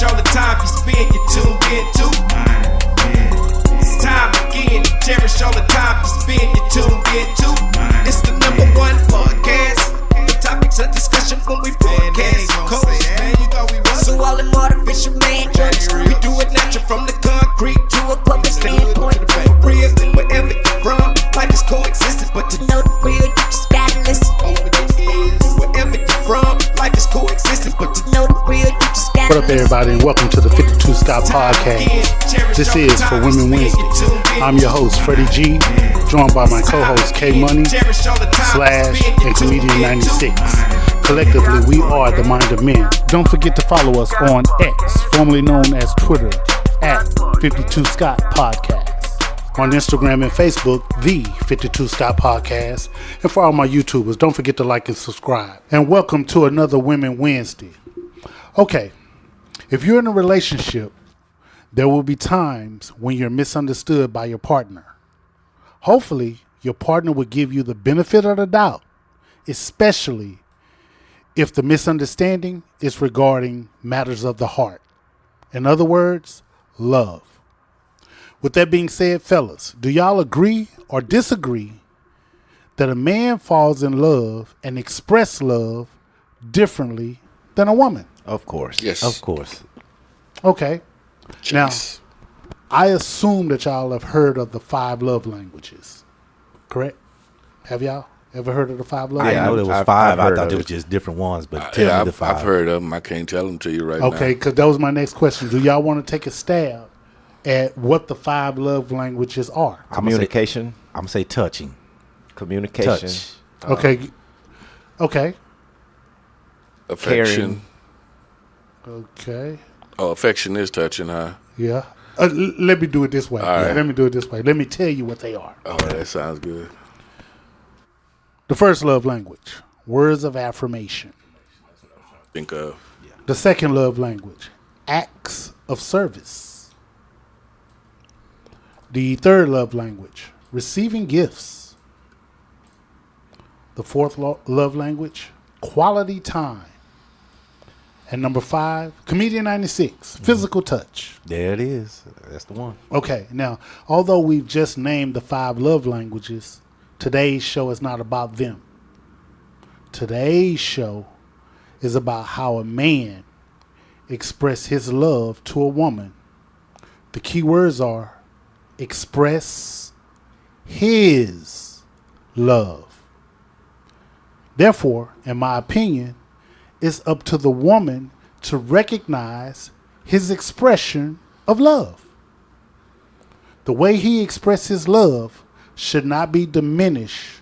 cherish all the time you spend, you tuned in to. It's time again to cherish all the time you spend, you tuned in to. It's the number one podcast. The topics of discussion when we broadcast. So all them artificial man jokes, we do it natural from the concrete to a public standpoint. Real, wherever you're from, life is coexisting, but to know the real, you just gotta listen. Wherever you're from, life is coexisting, but to know the real, you just gotta listen. What up, everybody, and welcome to the 52 Scott Podcast. This is For Women Wednesday. I'm your host, Freddie G, joined by my co-host, K Money, Slash, and Comedian 96. Collectively, we are the Mind of Men. Don't forget to follow us on X, formerly known as Twitter, at 52 Scott Podcast. On Instagram and Facebook, the 52 Scott Podcast. And for all my YouTubers, don't forget to like and subscribe. And welcome to another Women Wednesday. Okay, if you're in a relationship, there will be times when you're misunderstood by your partner. Hopefully, your partner will give you the benefit of the doubt, especially if the misunderstanding is regarding matters of the heart. In other words, love. With that being said, fellas, do y'all agree or disagree that a man falls in love and express love differently than a woman? Of course. Yes. Of course. Okay. Jeez. Now, I assume that y'all have heard of the 5 love languages, correct? Have y'all ever heard of the 5 love I languages? know there was I've 5. I heard thought of there it. was just different ones, but tell me the 5. I've heard of them. I can't tell them to you right now. Okay, because that was my next question. Do y'all want to take a stab at what the 5 love languages are? Communication. I'm going to say touching. Communication. Touch. Okay. Affection. Okay. Oh, affection is touching, huh? Yeah. Let me do it this way. All right. Let me do it this way. Let me tell you what they are. Oh, that sounds good. The first love language, words of affirmation. Think of. The second love language, acts of service. The third love language, receiving gifts. The fourth love language, quality time. And number 5, Comedian 96, physical touch. There it is. That's the one. Okay, now, although we've just named the 5 love languages, today's show is not about them. Today's show is about how a man express his love to a woman. The key words are express his love. Therefore, in my opinion, it's up to the woman to recognize his expression of love. The way he expresses love should not be diminished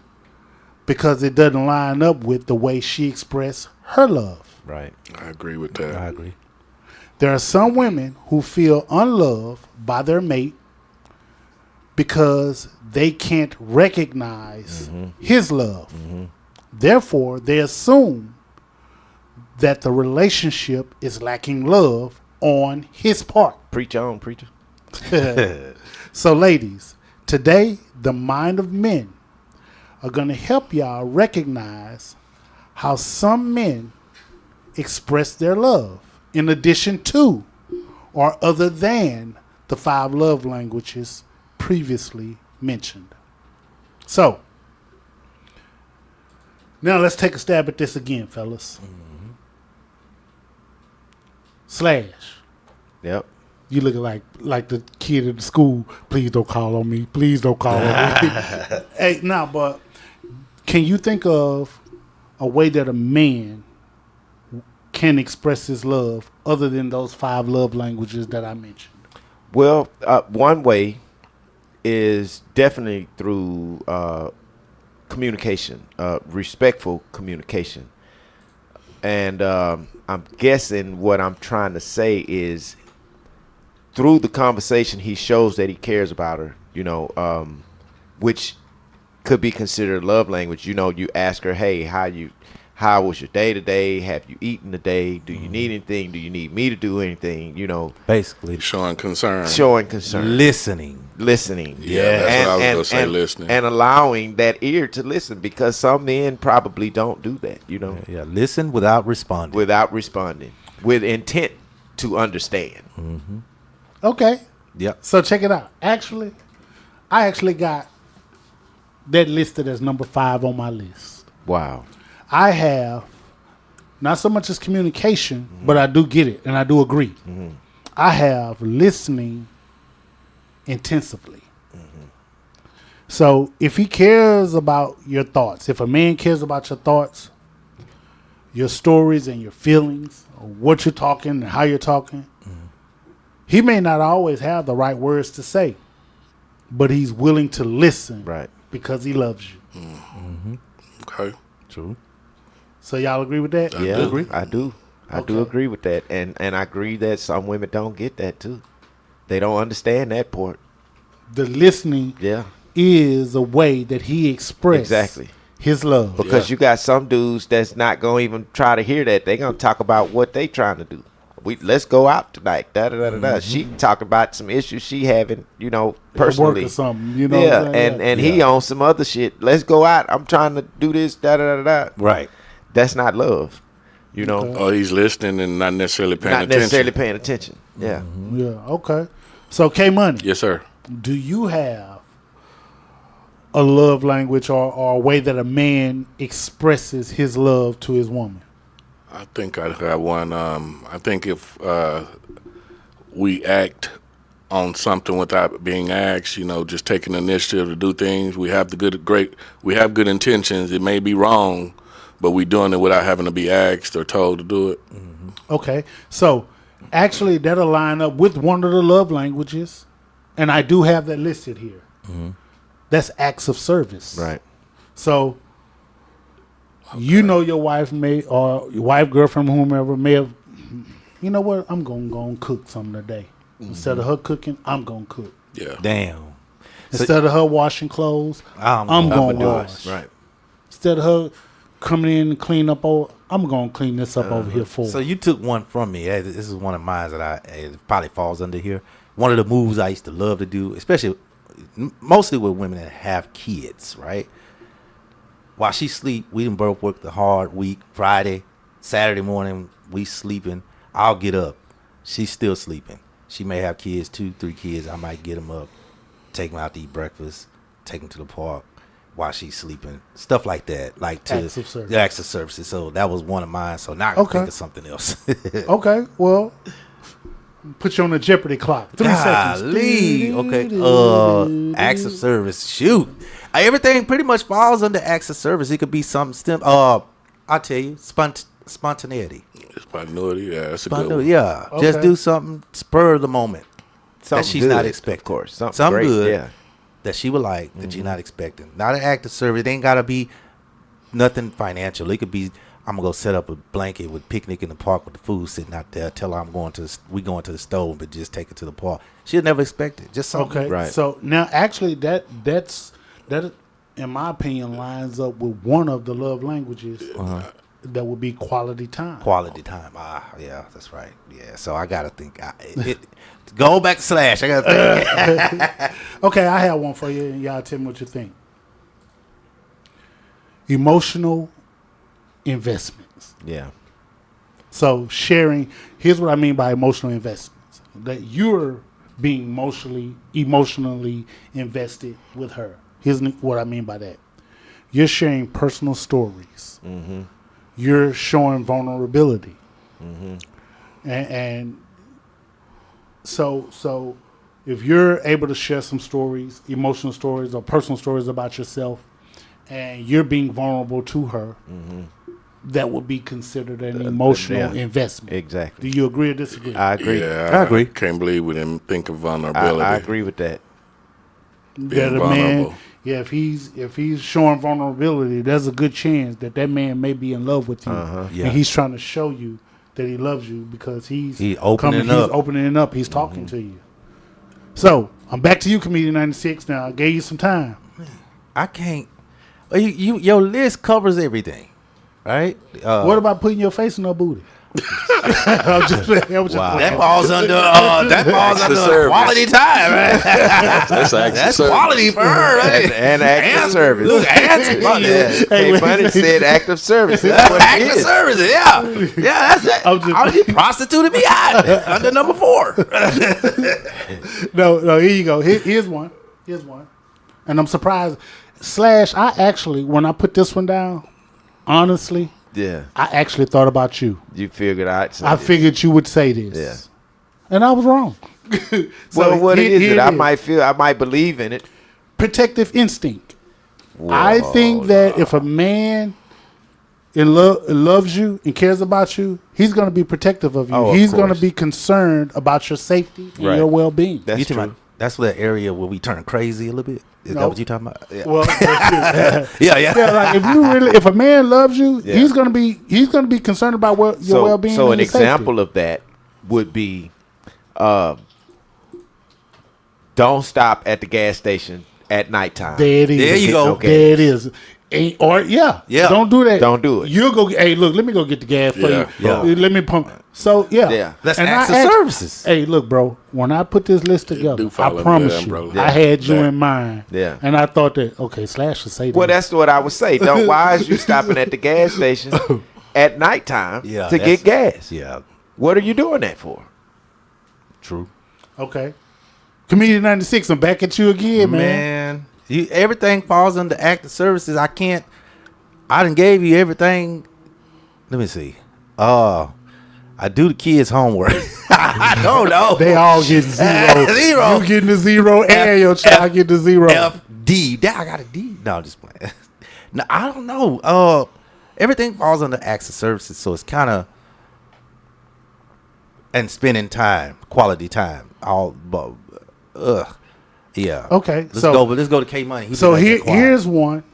because it doesn't line up with the way she expressed her love. Right. I agree with that. I agree. There are some women who feel unloved by their mate because they can't recognize his love. Therefore, they assume that the relationship is lacking love on his part. Preach on, preacher. So, ladies, today, the Mind of Men are going to help y'all recognize how some men express their love in addition to or other than the 5 love languages previously mentioned. So, now let's take a stab at this again, fellas. Slash. Yep. You looking like the kid at the school. Please don't call on me. Please don't call on me. Hey, now, but can you think of a way that a man can express his love other than those 5 love languages that I mentioned? Well, one way is definitely through communication, respectful communication. And I'm guessing what I'm trying to say is through the conversation, he shows that he cares about her, which could be considered love language. You ask her, hey, how was your day today? Have you eaten today? Do you need anything? Do you need me to do anything? Basically Showing concern. Listening. Yeah, that's what I was going to say, listening. And allowing that ear to listen, because some men probably don't do that, Yeah, listen without responding. with intent to understand. Okay. Yep. So check it out. Actually, I actually got that listed as number 5 on my list. Wow. I have not so much as communication, but I do get it and I do agree. I have listening intensively. So if he cares about your thoughts, if a man cares about your thoughts, your stories and your feelings, or what you're talking and how you're talking, he may not always have the right words to say, but he's willing to listen, Right. because he loves you. Okay. True. So y'all agree with that? Yeah, agree. I do. I do Okay. agree with that, and I agree that some women don't get that too. They don't understand that part. The listening Yeah, is a way that he expressed exactly. his love. Because you got some dudes that's not gonna even try to hear that. They gonna talk about what they trying to do. Let's go out tonight. Da da da da da. She talked about some issues she having, personally. Work or something, you know. Yeah, what I'm saying? and he on some other shit. Let's go out. I'm trying to do this. Da da da da. Right. That's not love. Oh, he's listening and not necessarily paying Not attention. necessarily paying attention. Yeah. Yeah, okay. So K Money, Yes, sir. do you have a love language or a way that a man expresses his love to his woman? I think I have one. I think if we act on something without being asked, just taking initiative to do things, we have good intentions. It may be wrong, but we doing it without having to be asked or told to do it. Okay, so actually that'll line up with one of the love languages, and I do have that listed here. That's acts of service. Right. So, your wife or your wife, girlfriend, whomever may have, you know what, I'm going to go and cook something today. Instead of her cooking, I'm going to cook. Yeah. Damn. Instead of her washing clothes, I'm going to wash. Right. Instead of her coming in and clean up, I'm going to clean this up over here for So her. you took one from me. This is one of mine that it probably falls under here. One of the moves I used to love to do, especially mostly with women that have kids, right? While she sleep, we done both worked the hard week. Friday, Saturday morning, we sleeping. I'll get up. She's still sleeping. She may have kids, 2, 3 kids. I might get them up, take them out to eat breakfast, take them to the park while she's sleeping. Stuff like that. Like to Acts of service. the acts of services. So that was one of mine. So now I can think of something else. Okay, well, put you on the Jeopardy clock. 3 seconds. Golly. Okay. Acts of service. Shoot. Everything pretty much falls under acts of service. It could be something. I'll tell you, spontaneity. Spontaneity, yeah, that's a good one. Yeah. Okay. Just do something spur of the moment Something that she's good, not expecting. Of course. Something great, good yeah. that she would like that you're not expecting. Not an act of service. It ain't got to be nothing financial. It could be, I'm going to go set up a blanket with picnic in the park with the food sitting out there. Tell her we going to the stove, but just take it to the park. She'll never expect it. Just something. Okay, Right. So now actually that in my opinion lines up with one of the love languages. That would be quality time. Quality time. Yeah, that's right. Yeah, so I got to think. Go back to Slash. I got to think. Okay, I have one for you, and y'all tell me what you think. Emotional investments. Yeah. So sharing, here's what I mean by emotional investments. That you're being emotionally invested with her. Here's what I mean by that. You're sharing personal stories. You're showing vulnerability. And so if you're able to share some stories, emotional stories or personal stories about yourself, and you're being vulnerable to her, that would be considered an emotional investment. Exactly. Do you agree or disagree? I agree. Yeah, I agree. Can't believe we didn't think of vulnerability. I agree with that. That a vulnerable. man, if he's showing vulnerability, there's a good chance that man may be in love with you, Yeah. and he's trying to show you that he loves you because he's opening up. He's opening up. He's talking to you. So I'm back to you, Comedian 96. Now I gave you some time. I can't. Your list covers everything, right? What about putting your face in her booty? I'm just playing. I'm just Wow. playing. That falls under service. quality time, right? That's quality for her, right? And active service. Look, answer. Yeah. Hey, wait, Bunny wait. said active service. That's what it Active is. services, yeah, that's it. I'm just- Oh, you prostituted me out under number 4. No, here you go. Here's one. And I'm surprised. Slash, I actually, when I put this one down, honestly, Yeah. I actually thought about you. You figured out. I figured you would say this. Yeah. And I was wrong. Well, what is here it? I might believe in it. Protective instinct. I think that if a man loves you and cares about you, he's going to be protective of you. Oh, of He's going to course. be concerned about your safety and Right. your well-being. That's You talking true. about- that's the area where we turn crazy a little bit. Is No. that what you talking about? Yeah, Well, yeah. like if a man loves you, Yeah. he's gonna be concerned about your well-being. So and an your safety. example of that would be, don't stop at the gas station at nighttime. There it is. There you go. Okay. There it is. Yeah. Don't do that. Don't do it. You'll go. Hey, look. Let me go get the gas for Yeah. you. Yeah. Let me pump. So yeah. Yeah. That's And acts I of act- services. Hey, look, bro. When I put this list together, do I fall under promise that you, umbrella. I had you Yeah. in mind. Yeah. And I thought that Slash should say that. Well, that's what I would say. Don't. Why is you stopping at the gas station at nighttime Yeah, to that's- get gas? Yeah, What are you doing that for? true. Okay. Comedian 96. I'm back at you again, man. Everything falls under active services. I done gave you everything. Let me see. I do the kids' homework. I don't know. They all get zero. Zero. You getting a zero, and your child getting a zero. FD. I got a D. No, I'm just playing. No, I don't know. Everything falls under acts of services, so it's kind of and spending time, quality time. Yeah. Okay, Let's go to K Money. So here's one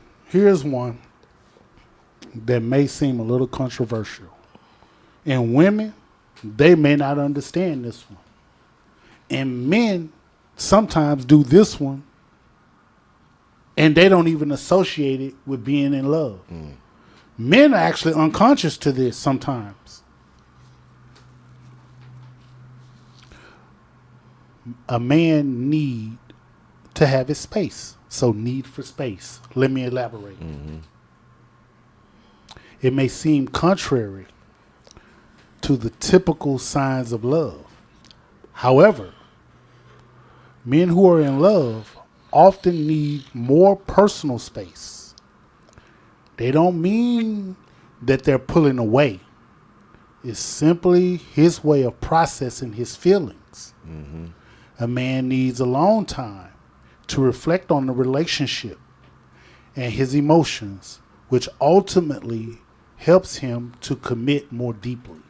that may seem a little controversial. And women, they may not understand this one. And men sometimes do this one, and they don't even associate it with being in love. Men are actually unconscious to this sometimes. A man need to have his space. So need for space. Let me elaborate. It may seem contrary to the typical signs of love. However, men who are in love often need more personal space. They don't mean that they're pulling away. It's simply his way of processing his feelings. A man needs alone time to reflect on the relationship and his emotions, which ultimately helps him to commit more deeply.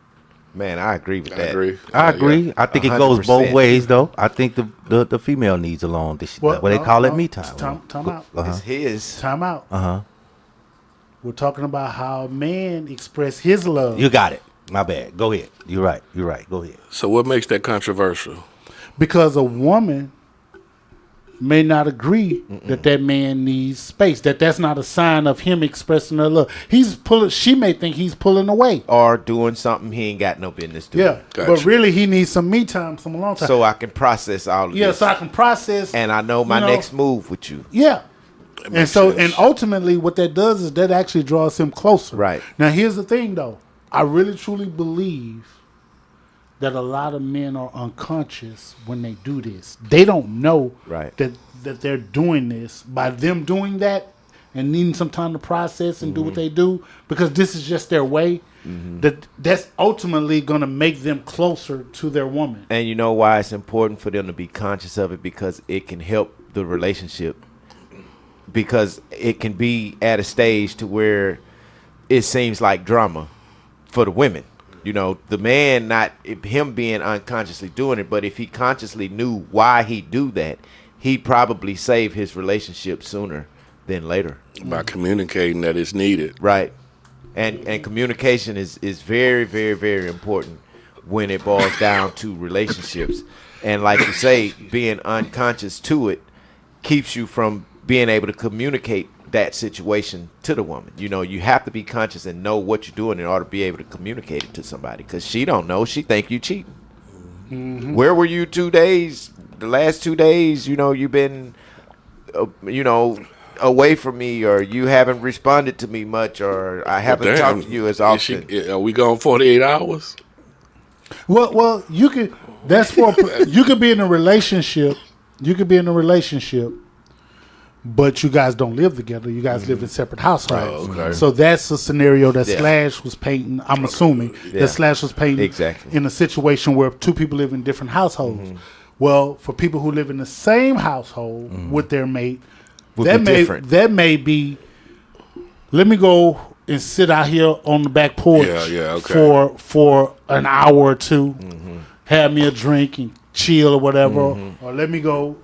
Man, I agree with I that. agree. I agree. I think it goes 100%. both ways, though. I think the female needs alone. What they call it, me time. Time out. It's his. Time out. Uh-huh. We're talking about how a man express his love. You got it. My bad. Go ahead. You're right. Go ahead. So what makes that controversial? Because a woman may not agree that man needs space. That's not a sign of him expressing her love. She may think he's pulling away. Or doing something he ain't got no business doing. Yeah. Gotcha. But really he needs some me time, some alone time. So I can process all of yeah, this. so I can process. And I know my next move with you. Yeah. And makes so, sense. and ultimately what that does is that actually draws him closer. Right. Now, here's the thing, though. I really, truly believe that a lot of men are unconscious when they do this. They don't know Right. that they're doing this. By them doing that and needing some time to process and do what they do, because this is just their way, that's ultimately going to make them closer to their woman. And you know why it's important for them to be conscious of it? Because it can help the relationship. Because it can be at a stage to where it seems like drama for the women. You know, the man, not him being unconsciously doing it, but if he consciously knew why he do that, he'd probably save his relationship sooner than later. By communicating that it's needed. Right. And communication is very, very, very important when it boils down to relationships. And like you say, being unconscious to it keeps you from being able to communicate that situation to the woman. You know, you have to be conscious and know what you're doing in order to be able to communicate it to somebody, because she don't know. She think you cheating. Mm-hmm. Where were you 2 days? The last 2 days, you know, you've been, away from me, or you haven't responded to me much, or I haven't talked to you as often. Are we going 48 hours? Well, you could. That's for you could be in a relationship. You could be in a relationship, but you guys don't live together. You guys live in separate households. Oh, okay. So that's a scenario that Slash was painting. I'm assuming that Slash was painting exactly in a situation where two people live in different households. Well, for people who live in the same household with their mate, that may be. Let me go and sit out here on the back porch for an hour or two, have me a drink and chill or whatever, or let me go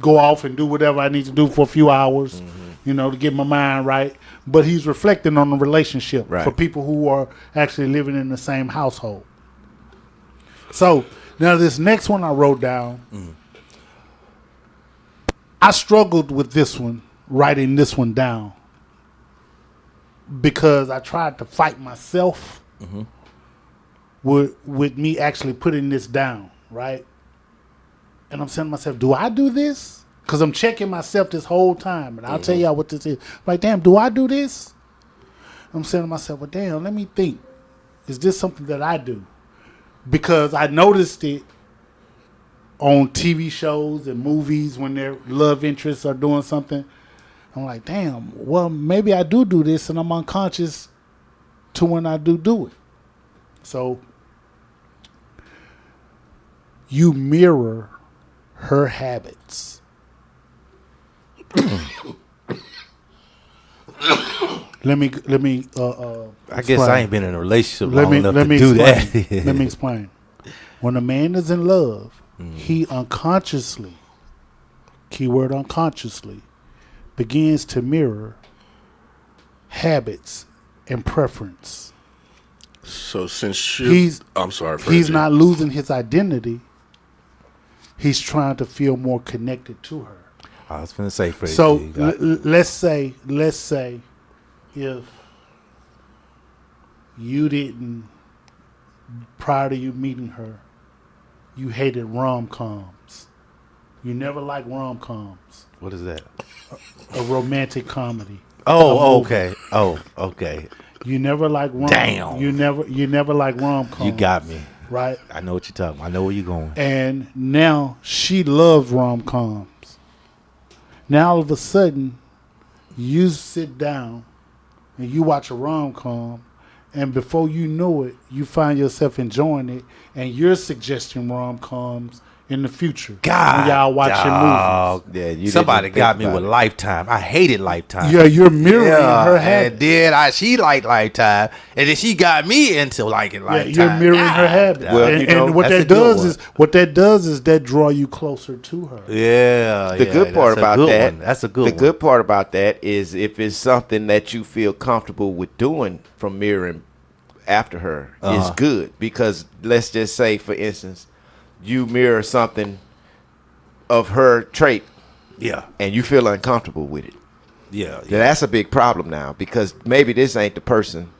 off and do whatever I need to do for a few hours, to get my mind right. But he's reflecting on the relationship for people who are actually living in the same household. So now this next one I wrote down, I struggled with this one, writing this one down, because I tried to fight myself with me actually putting this down, right? And I'm saying to myself, do I do this? Because I'm checking myself this whole time, and I'll tell y'all what this is. Like, damn, do I do this? I'm saying to myself, well, damn, let me think. Is this something that I do? Because I noticed it on TV shows and movies when their love interests are doing something. I'm like, damn, well, maybe I do this, and I'm unconscious to when I do it. So you mirror her habits. Let me. I guess I ain't been in a relationship long enough to do that. Let me explain. When a man is in love, he unconsciously, keyword unconsciously, begins to mirror habits and preference. So since I'm sorry, he's not losing his identity. He's trying to feel more connected to her. I was going to say, Freddie. So let's say if you didn't, prior to you meeting her, you hated rom-coms. You never liked rom-coms. What is that? A romantic comedy. Oh, okay. Oh, okay. You never liked rom. Damn. You never liked rom-coms. You got me. Right? I know what you're talking about. I know where you're going. And now she loves rom-coms. Now all of a sudden, you sit down and you watch a rom-com, and before you know it, you find yourself enjoying it, and you're suggesting rom-coms in the future. God, when y'all watching movies. Yeah, somebody got me with Lifetime. I hated Lifetime. Yeah, you're mirroring her habits. And then she liked Lifetime, and then she got me into liking Lifetime. Yeah, you're mirroring her habits. Well, and what that does is that draw you closer to her. Yeah. The good part about that. That's a good one. The good part about that is if it's something that you feel comfortable with doing from mirroring after her is good, because let's just say, for instance, you mirror something of her trait, and you feel uncomfortable with it. Yeah. That's a big problem now, because maybe this ain't the person.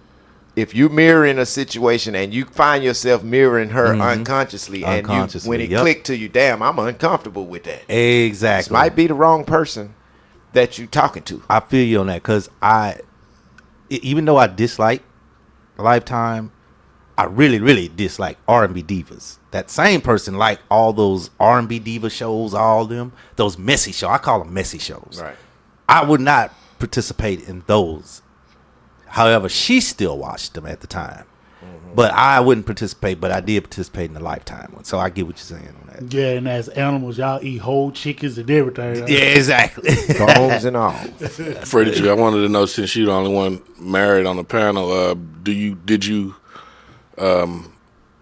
If you mirror in a situation and you find yourself mirroring her unconsciously, and when it clicked to you, damn, I'm uncomfortable with that. Exactly. This might be the wrong person that you talking to. I feel you on that, because even though I dislike Lifetime, I really, really dislike R&B divas. That same person like all those R&B diva shows, all of them, those messy shows. I call them messy shows. Right. I would not participate in those. However, she still watched them at the time. But I wouldn't participate, but I did participate in the Lifetime one. So I get what you're saying on that. Yeah, and as animals, y'all eat whole chickens and everything. Right? Yeah, exactly. Bones and all. Freddie, I wanted to know, since you're the only one married on the panel, did you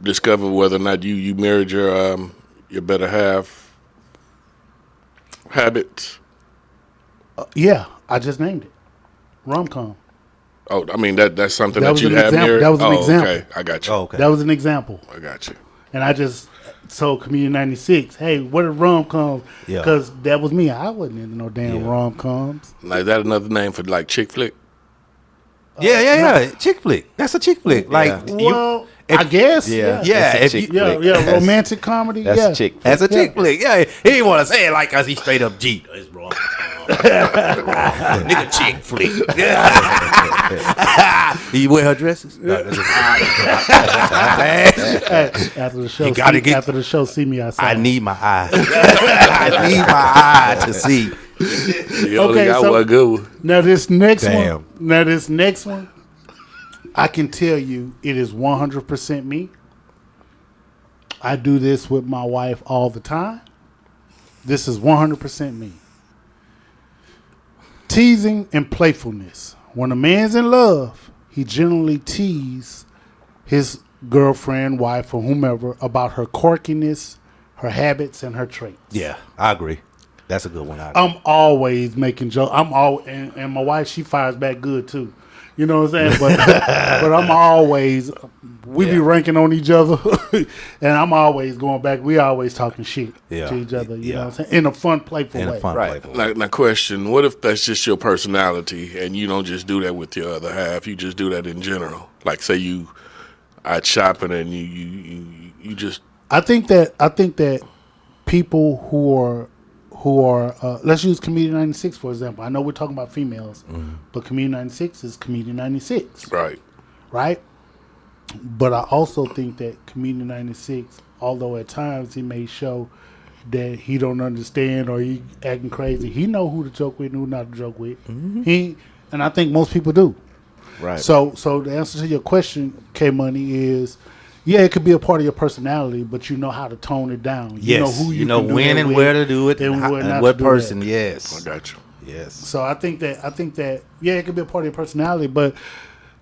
discover whether or not you married your better half habits? Yeah, I just named it. Rom-com. Oh, I mean that's something That that was you an have example. mirrored. That was an example. Okay, I got you. Okay. That was an example. I got you. And I just, told Comedian 96, hey, what are rom-coms? Yeah. Because that was me. I wasn't into no damn rom-coms. Like, is that another name for like chick flick? Yeah. Chick flick. That's a chick flick. Like, Well, I guess. Yeah. Yeah, That's a if chick you- flick. Romantic comedy. That's yeah. chick flick. that's a chick flick. Yeah, he didn't want to say it like cause he straight up G. It's wrong. Nigga chick flick. You wear her dresses? Hey, after the show, You gotta get- after the show, see me outside. I need my eye. I need my eye to see. You only Okay, got so- one good one. Now this next Damn. one, I can tell you it is 100% me. I do this with my wife all the time. This is 100% me. Teasing and playfulness. When a man's in love, he generally tease his girlfriend, wife, or whomever about her quirkiness, her habits, and her traits. Yeah, I agree. That's a good one. I'm always making jokes. And my wife, she fires back good too. You know what I'm saying? But I'm always, we be ranking on each other, and I'm always going back. We always talking shit to each other. You know what I'm saying? In a fun, playful way. playful. Like, now, question: what if that's just your personality, and you don't just do that with your other half? You just do that in general. Like, say you out shopping, and you just. I think that people who are let's use Comedian 96 for example. I know we're talking about females, but Comedian 96 is Comedian 96, right? But I also think that Comedian 96, although at times he may show that he don't understand or he acting crazy, he know who to joke with and who not to joke with. And I think most people do. Right. So the answer to your question, K Money, is yeah, it could be a part of your personality, but you know how to tone it down. You know who you can do when that and with where to do it, and and, where not what to do person. that. Yes, I got you. yes. So I think that yeah, it could be a part of your personality, but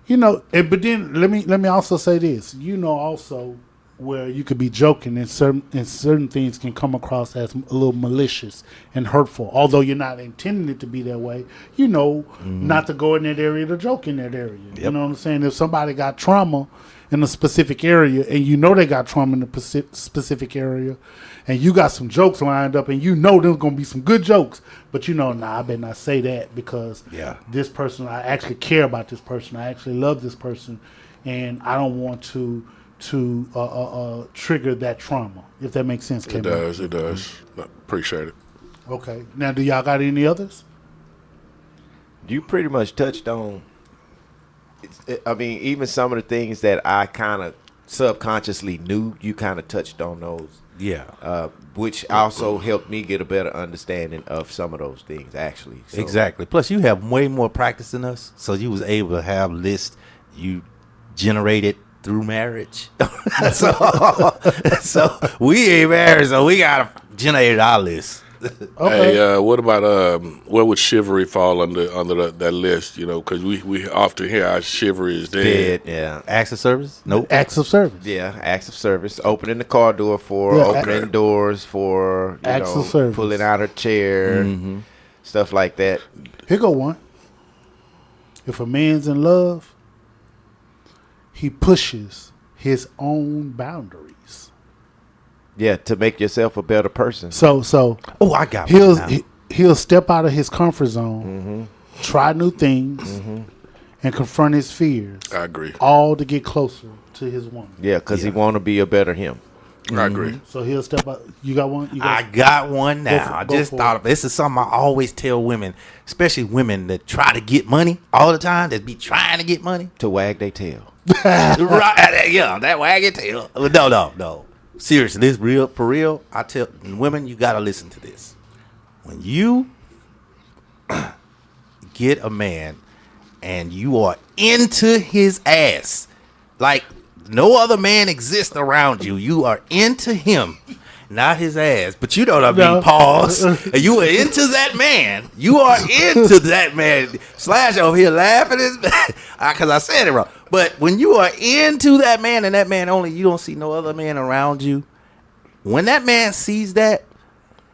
you know, but then let me also say this. You know, also where you could be joking and certain things can come across as a little malicious and hurtful, although you're not intending it to be that way. You know, not to go in that area to joke in that area. Yep. You know what I'm saying? If somebody got trauma in a specific area, and you know they got trauma in a specific area, and you got some jokes lined up, and you know there's gonna be some good jokes, but you know, I better not say that because this person, I actually care about this person, I actually love this person, and I don't want to trigger that trauma. If that makes sense, It does. It does. Appreciate it. Okay. Now, do y'all got any others? You pretty much touched on. I mean, even some of the things that I kind of subconsciously knew, you kind of touched on those. Yeah. Which also helped me get a better understanding of some of those things, actually. So, Exactly. Plus, you have way more practice than us, so you was able to have lists you generated through marriage. so we ain't married, so we gotta generate our list. Okay. Hey, what about where would chivalry fall under that list? You know, because we often hear our chivalry is dead. yeah. Acts of service? Nope. Acts of service. Yeah, acts of service. Opening the car door for, Yeah, opening doors for, acts of service. pulling out her chair, stuff like that. Here go one. If a man's in love, he pushes his own boundaries. Yeah, to make yourself a better person. So Oh, I got one now. he'll step out of his comfort zone, try new things, and confront his fears. I agree. All to get closer to his woman. Yeah, because he want to be a better him. I agree. So he'll step out. You got one? You I got one now. for- I go just for thought it. of this is something I always tell women, especially women that try to get money all the time, that be trying to get money. To wag their tail. Right? Yeah, that wagging tail. No. Seriously, this real for real. I tell women, you gotta listen to this. When you get a man and you are into his ass, like no other man exists around you. You are into him, not his ass. But you know what I mean. No. Pause. And you are into that man. You are into that man. Slash over here laughing because I said it wrong. But when you are into that man and that man only, you don't see no other man around you. When that man sees that,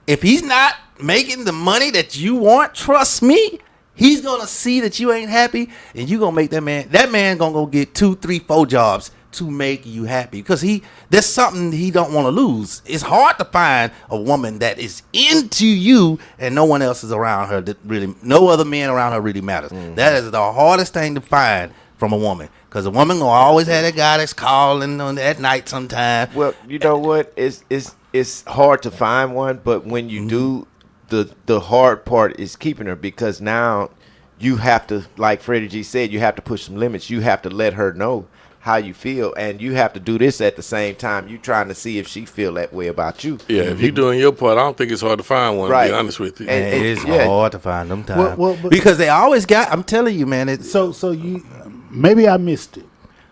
if he's not making the money that you want, trust me, he's gonna see that you ain't happy, and you gonna make that man gonna go get 2, 3, 4 jobs to make you happy because there's something he don't want to lose. It's hard to find a woman that is into you and no one else is around her that really, no other man around her really matters. That is the hardest thing to find from a woman because a woman will always have that guy that's calling at night sometime. Well, you know what? It's hard to find one, but when you do, the hard part is keeping her because now you have to, like Freddie G said, you have to push some limits. You have to let her know how you feel, and you have to do this at the same time. You trying to see if she feel that way about you. Yeah, if you're doing your part, I don't think it's hard to find one, to be honest with you. And it is hard to find them times. But because they always got, I'm telling you, man. It's, so you, maybe I missed it.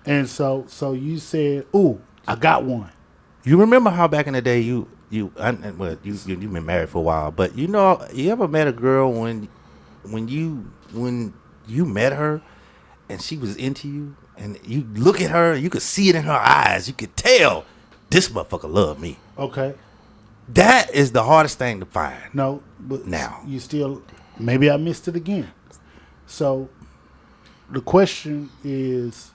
And so you said, ooh, I got one. you remember how back in the day you've been married for a while, but you ever met a girl when you met her and she was into you and you look at her and you could see it in her eyes, you could tell this motherfucker love me. Okay. That is the hardest thing to find. No, but Now. you still, maybe I missed it again. So the question is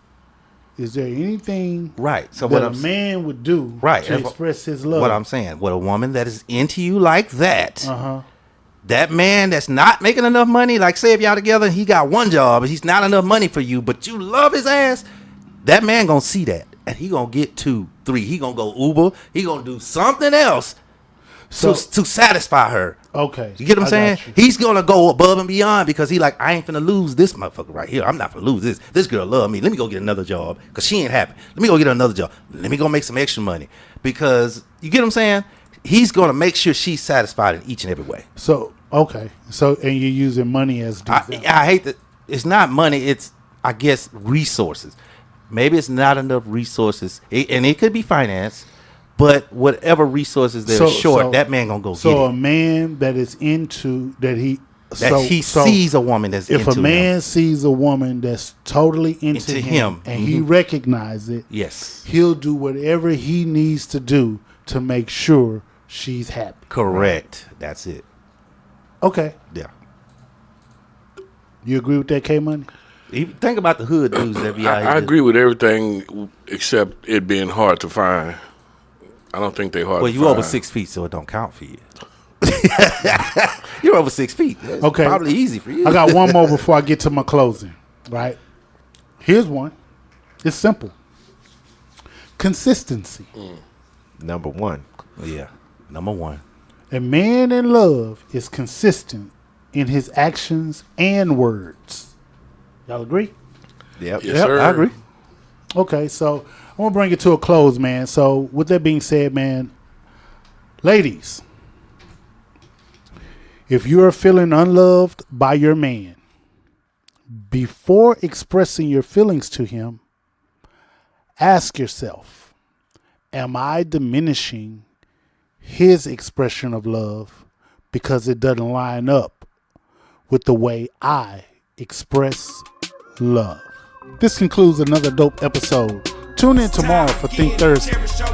there anything Right. So that what a man would do Right. to express his love? What I'm saying, what a woman that is into you like that, Uh-huh. that man that's not making enough money, like say if y'all together and he got one job and he's not enough money for you, but you love his ass, that man gonna see that and he gonna get 2, 3. He gonna go Uber. He gonna do something else to satisfy her. Okay. You get what I'm I saying? got you. He's gonna go above and beyond because he like, I ain't finna lose this motherfucker right here. I'm not finna lose this. This girl love me. Let me go get another job because she ain't happy. Let me go get another job. Let me go make some extra money because you get what I'm saying? He's gonna make sure she's satisfied in each and every way. So, okay. So, and you're using money as the example. I hate that. It's not money. It's, I guess, resources. Maybe it's not enough resources, and it could be finance, but whatever resources they're short, that man gonna go get So it. a man that is into that he Sees a woman that's if into a man him. sees a woman that's totally into him and he recognizes it, Yes, he'll do whatever he needs to do to make sure she's happy. correct. That's it. Okay. Yeah. You agree with that, K Money? Even think about the hood dudes that be out here. I agree with everything except it being hard to find. I don't think they're hard Well, to you find. over 6 feet, so it don't count for you. You're over 6 feet. It's Okay. probably easy for you. I got one more before I get to my closing. Right? Here's one. It's simple. Consistency. Number one. Yeah, number one. A man in love is consistent in his actions and words. Y'all agree? Yep. Yes, sir. I agree. Okay, so I'm going to bring it to a close, man. So with that being said, man, ladies, if you're feeling unloved by your man, before expressing your feelings to him, ask yourself, am I diminishing his expression of love because it doesn't line up with the way I express love? This concludes another dope episode. Tune in tomorrow for Think Thursday.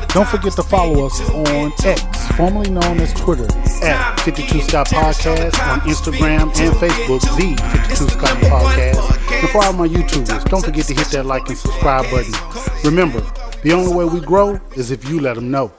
Don't forget to follow us on X, formerly known as Twitter, at 52 Scott Podcast, on Instagram and Facebook, the 52 Scott Podcast. And for all my YouTubers, don't forget to hit that like and subscribe button. Remember, the only way we grow is if you let them know.